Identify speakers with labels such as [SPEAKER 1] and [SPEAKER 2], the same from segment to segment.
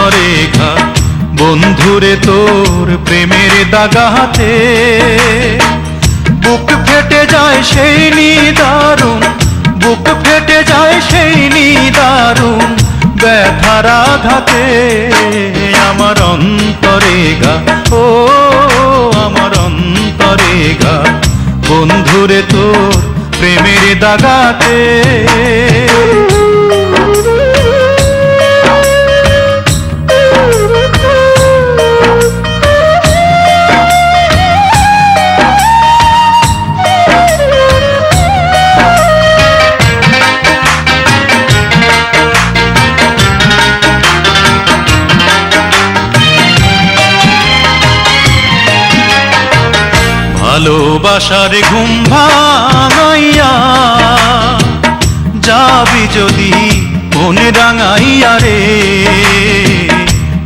[SPEAKER 1] অন্তরে ঘা বন্ধুরে তোর প্রেমের দাগাতে বুক ফেটে যায় সেই নিদারুণ বুক ফেটে যায় সেই নিদারুণ ব্যথার আঘাতে আমার অন্তরে ঘা ও আমার অন্তরে ঘা বন্ধুরে তোর প্রেমের দাগাতে ভালোবাসার ঘুম ভাঙাইয়া যাবি যদি মনে রাঙাইয়া রে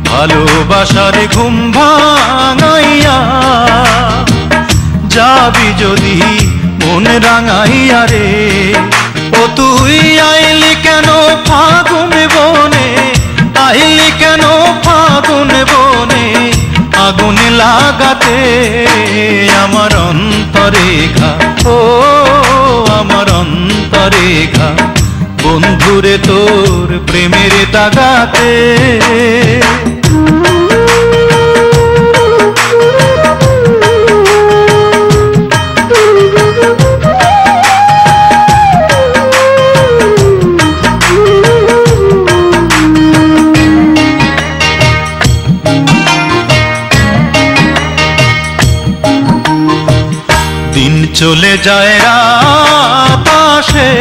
[SPEAKER 1] ভালোবাসার ঘুম ভাঙাইয়া যাবি যদি মনে রাঙাইয়া রে ও তুই আইলি কেন ফাগুন বনে আইলি কেন ফাগুন বনে আগুন লাগাতে আমার অন্তরে ঘা ও আমার অন্তরে ঘা বন্ধুরে তোর প্রেমের দাগাতে দিন চলে যায় রাত আসে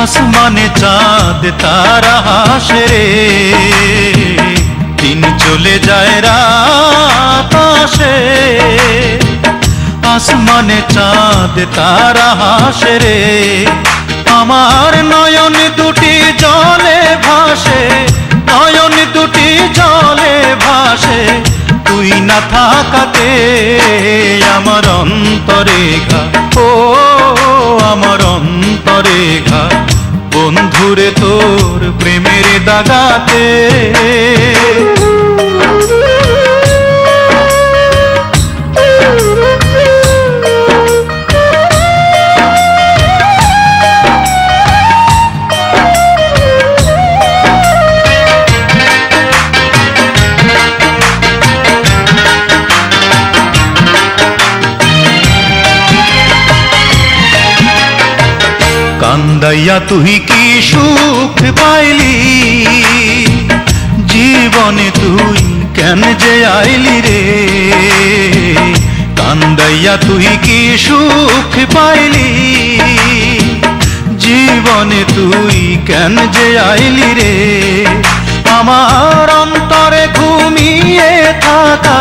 [SPEAKER 1] আসমানে চাঁদ তারা হাসে রে দিন চলে যায় রাত আসে আসমানে চাঁদ তারা হাসে রে আমার নয়ন দুটি জলে ভাসে নয়ন দুটি জলে ভাসে তুই না থাকাতে আমার অন্তরে ঘা ও আমার অন্তরে ঘা বন্ধুরে তোর প্রেমের দাগাতে কান্দাইয়া তুই কি সুখ পাইলি জীবনে তুই কেন যে আইলি রে কান্দাইয়া তুই কি সুখ পাইলি জীবনে তুই কেন যে আইলি রে আমার অন্তরে ঘুমিয়ে থাকা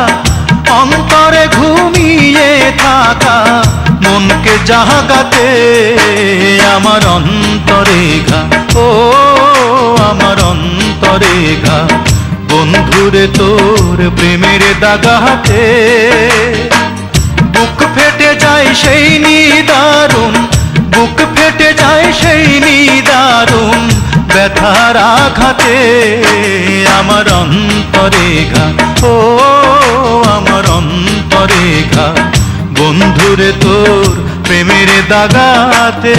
[SPEAKER 1] অন্তরে ঘুমিয়ে থাকা মনকে জাগাতে আমার অন্তরে ঘা ও আমার অন্তরে ঘা বন্ধুরে তোর প্রেমের দাগাতে বুক ফেটে যায় সেই নিদারুণ বুক ফেটে যায় সেই নিদারুণ ব্যথার আঘাতে আমার অন্তরে ঘা ও আমার অন্তরে ঘা বন্ধুরে তোর প্রেমের দাগাতে